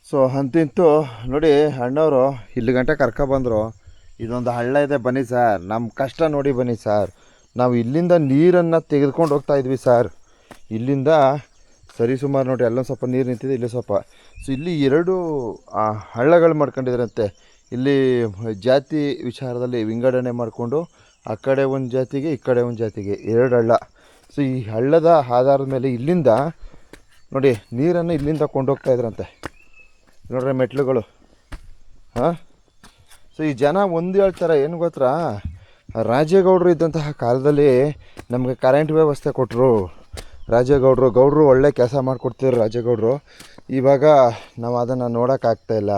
So ಅಂತಿಂತೂ ನೋಡಿ ಅಣ್ಣವರು ಇಲ್ಲಿ ಗಂಟೆ ಕರ್ಕೊಬಂದರು. ಇದೊಂದು ಹಳ್ಳ ಇದೆ, ಬನ್ನಿ ಸರ್, ನಮ್ಮ ಕಷ್ಟ ನೋಡಿ ಬನ್ನಿ ಸರ್. ನಾವು ಇಲ್ಲಿಂದ ನೀರನ್ನು ತೆಗೆದುಕೊಂಡು ಹೋಗ್ತಾಯಿದ್ವಿ ಸರ್. ಇಲ್ಲಿಂದ ಸರಿಸುಮಾರು ನೋಡಿ, ಅಲ್ಲೊಂದು ಸ್ವಲ್ಪ ನೀರು ನಿಂತಿದೆ, ಇಲ್ಲಿ ಸ್ವಲ್ಪ. ಸೊ ಇಲ್ಲಿ 2 ಹಳ್ಳಗಳು ಮಾಡ್ಕೊಂಡಿದ್ರಂತೆ. ಇಲ್ಲಿ ಜಾತಿ ವಿಚಾರದಲ್ಲಿ ವಿಂಗಡಣೆ ಮಾಡಿಕೊಂಡು ಆ ಕಡೆ ಒಂದು ಜಾತಿಗೆ, ಈ ಕಡೆ ಒಂದು ಜಾತಿಗೆ 2 ಹಳ್ಳ. ಸೊ ಈ ಹಳ್ಳದ ಆಧಾರದ ಮೇಲೆ ಇಲ್ಲಿಂದ ನೋಡಿ ನೀರನ್ನು ಇಲ್ಲಿಂದ ಕೊಂಡೋಗ್ತಾಯಿದ್ರಂತೆ. ನೋಡ್ರಿ ಮೆಟ್ಲುಗಳು. ಹಾಂ, ಸೊ ಈ ಜನ ಒಂದು ಹೇಳ್ತಾರೆ, ಏನು ಗೊತ್ತಾ, ರಾಜೇಗೌಡರು ಇದ್ದಂತಹ ಕಾಲದಲ್ಲಿ ನಮಗೆ ಕರೆಂಟ್ ವ್ಯವಸ್ಥೆ ಕೊಟ್ಟರು. ಗೌಡರು ಒಳ್ಳೆ ಕೆಲಸ ಮಾಡಿಕೊಡ್ತಿದ್ರು ರಾಜೇಗೌಡರು. ಇವಾಗ ನಾವು ಅದನ್ನು ನೋಡೋಕ್ಕಾಗ್ತಾಯಿಲ್ಲ.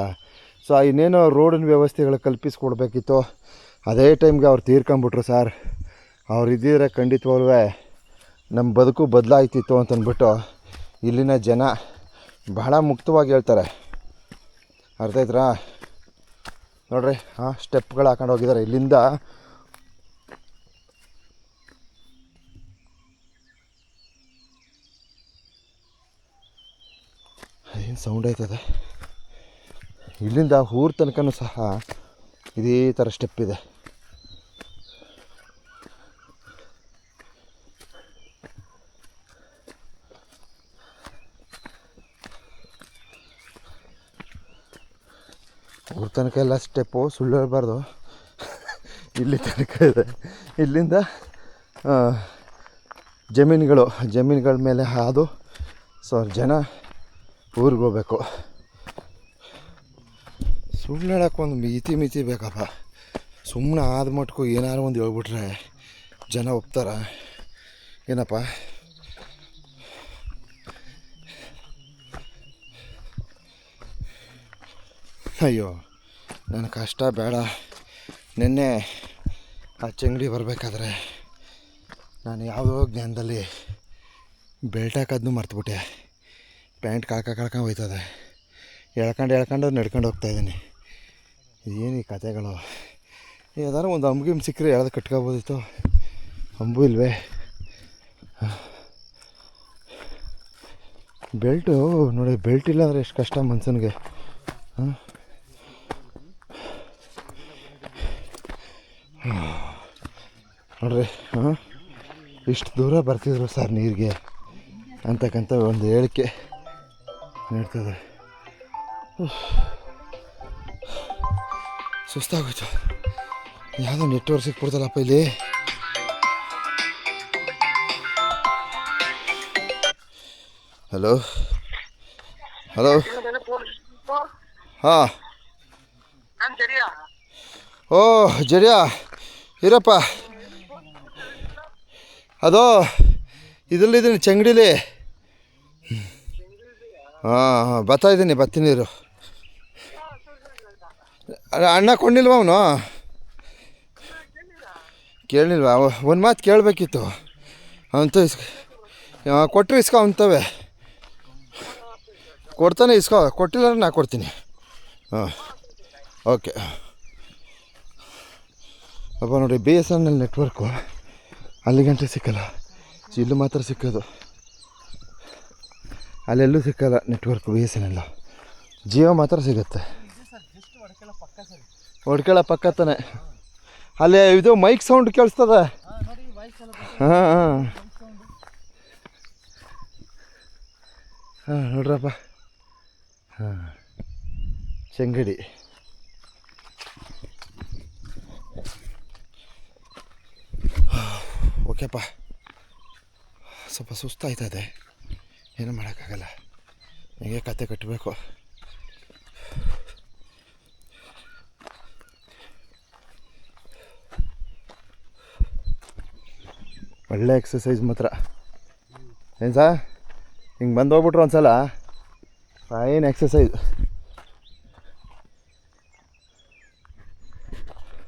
ಸೊ ಇನ್ನೇನೋ ರೋಡಿನ ವ್ಯವಸ್ಥೆಗಳು ಕಲ್ಪಿಸ್ಕೊಡ್ಬೇಕಿತ್ತು, ಅದೇ ಟೈಮ್ಗೆ ಅವ್ರು ತೀರ್ಕೊಂಬಿಟ್ರು ಸರ್. ಅವ್ರು ಇದ್ದಿದ್ರೆ ಖಂಡಿತವಾಗ್ಲೂ ನಮ್ಮ ಬದುಕು ಬದಲಾಯ್ತಿತ್ತು ಅಂತಂದ್ಬಿಟ್ಟು ಇಲ್ಲಿನ ಜನ ಬಹಳ ಮುಕ್ತವಾಗಿ ಹೇಳ್ತಾರೆ. ಅರ್ಥ ಆಯ್ತಾ? ನೋಡ್ರಿ, ಸ್ಟೆಪ್ಗಳು ಹಾಕೊಂಡು ಹೋಗಿದ್ದಾರೆ ಇಲ್ಲಿಂದ. ಏನು ಸೌಂಡ್ ಆಯ್ತದೆ. ಇಲ್ಲಿಂದ ಊರ ತನಕನೂ ಸಹ ಇದೇ ಥರ ಸ್ಟೆಪ್ ಇದೆ. ಊರ ತನಕ ಎಲ್ಲ ಸ್ಟೆಪ್ಪು, ಸುಳ್ಳು ಹೇಳ್ಬಾರ್ದು, ಇಲ್ಲಿ ತನಕ ಇದೆ. ಇಲ್ಲಿಂದ ಜಮೀನುಗಳ ಮೇಲೆ ಹಾದು ಸೊ ಜನ ಊರಿಗೆ ಹೋಗ್ಬೇಕು. ಸುಳ್ಳು ಹೇಳೋಕ್ಕೊಂದು ಮಿತಿ ಬೇಕಪ್ಪ. ಸುಮ್ಮನೆ ಆದ ಮಟ್ಕು ಏನಾರು ಒಂದು ಹೇಳ್ಬಿಟ್ರೆ ಜನ ಒಪ್ತಾರ ಏನಪ್ಪ? ಅಯ್ಯೋ, ನನ್ನ ಕಷ್ಟ ಬೇಡ. ನಿನ್ನೆ ಆ ಚಂಗಡಿ ಬರಬೇಕಾದ್ರೆ ನಾನು ಯಾವುದೋ ಜ್ಞಾನದಲ್ಲಿ ಬೆಲ್ಟ್ ಹಾಕೋದನ್ನು ಮರ್ತುಬಿಟ್ಟೆ. ಪ್ಯಾಂಟ್ ಕಳ್ಕೊಂಡು ಹೋಯ್ತದೆ. ಎಳ್ಕೊಂಡು ನಡ್ಕೊಂಡು ಹೋಗ್ತಾಯಿದ್ದೀನಿ. ಏನು ಈ ಕತೆಗಳು? ಯಾವ್ದಾರು ಒಂದು ಅಂಬುಗಿಮ್ ಸಿಕ್ಕರೆ ಯಾವ್ದು ಕಟ್ಕೋಬೋದಿತ್ತು, ಅಂಬು ಇಲ್ವೇ. ಬೆಲ್ಟು ನೋಡಿ, ಬೆಲ್ಟ್ ಇಲ್ಲ ಅಂದರೆ ಎಷ್ಟು ಕಷ್ಟ ಮನುಷ್ಯನಿಗೆ. ನೋಡ್ರಿ, ಇಷ್ಟು ದೂರ ಬರ್ತಿದ್ರು ಸರ್ ನೀರಿಗೆ ಅಂತಕ್ಕಂಥ ಒಂದು ಹೇಳಿಕೆ ನೀಡ್ತದೆ. ಸುಸ್ತಾಗೋಯ್ತು. ಯಾವುದೋ ನೆಟ್ವರ್ಕ್ ಸಿಕ್ಬಿಡ್ತಲ್ಲಪ್ಪ ಇಲ್ಲಿ. ಹಲೋ, ಹಾಂ, ಓ ಜಡಿಯಾ ಇರಪ್ಪ. ಅದು ಇದರಲ್ಲಿದ್ದೀನಿ, ಚಂಗಡಿಲಿ. ಬರ್ತೀನಿ ಇರು. ಅಣ್ಣ ಕೊಂಡಿಲ್ವ ಅವನು? ಕೇಳಲಿಲ್ವಾ? ಒಂದು ಮಾತು ಕೇಳಬೇಕಿತ್ತು. ಅವಂತ ಕೊಟ್ಟರೆ ಇಸ್ಕೊ, ಅವನ್ತವೆ ಕೊಡ್ತಾನೆ, ಇಸ್ಕೊ. ಕೊಟ್ಟಿಲ್ಲ ನಾ ಕೊಡ್ತೀನಿ. ಓಕೆ. ಅಪ್ಪ ನೋಡಿ, BSNL ನೆಟ್ವರ್ಕು ಅಲ್ಲಿ ಗಂಟೆ ಸಿಕ್ಕಲ್ಲ, ಇಲ್ಲೂ ಮಾತ್ರ ಸಿಕ್ಕೋದು. ಅಲ್ಲೆಲ್ಲೂ ಸಿಕ್ಕಲ್ಲ ನೆಟ್ವರ್ಕ್ BSNL. ಜಿಯೋ ಮಾತ್ರ ಸಿಗುತ್ತೆ. ಹೊಡ್ಕೆಳ ಪಕ್ಕ ತಾನೆ. ಅಲ್ಲಿ ಇದು ಮೈಕ್ ಸೌಂಡ್ ಕೇಳಿಸ್ತದೆ. ಹಾಂ ನೋಡ್ರಪ್ಪ. ಚಂಗಡಿ. ಓಕೆಪ್ಪ, ಸ್ವಲ್ಪ ಸುಸ್ತಾಯ್ತದೆ, ಏನೂ ಮಾಡೋಕ್ಕಾಗಲ್ಲ. ಹೀಗೆ ಕತೆ ಕಟ್ಟಬೇಕು. ಒಳ್ಳೆ ಎಕ್ಸಸೈಸ್ ಮಾತ್ರ. ಏನು ಸರ್, ಹಿಂಗೆ ಬಂದು ಹೋಗ್ಬಿಟ್ರು ಒಂದು ಸಲ, ಫೈನ್ ಎಕ್ಸಸೈಸ್.